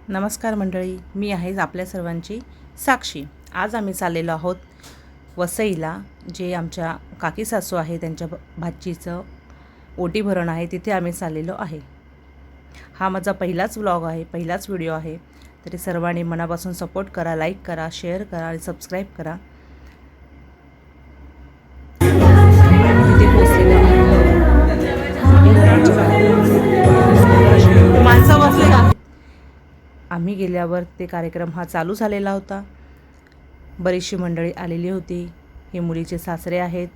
नमस्कार मंडळी, मी आहे आपल्या सर्वांची साक्षी। आज आम्ही चाललेलो आहोत वसईला, जे आमच्या काकी सासू आहे त्यांच्या भाचीचं ओटी भरण आहे, तिथे आम्ही चाललेलो आहे। हा माझा पहिलाच व्लॉग आहे, पहिलाच व्हिडिओ आहे, तरी सर्वांनी मनापासून सपोर्ट करा, लाईक करा, शेअर करा आणि सबस्क्राईब करा। तिथे पोहोचलेलो माणसं बसले। आम्ही गेल्यावर ते कार्यक्रम हा चालू झालेला होता। बरीचशी मंडळी आलेली होती। हे मुलीचे सासरे आहेत।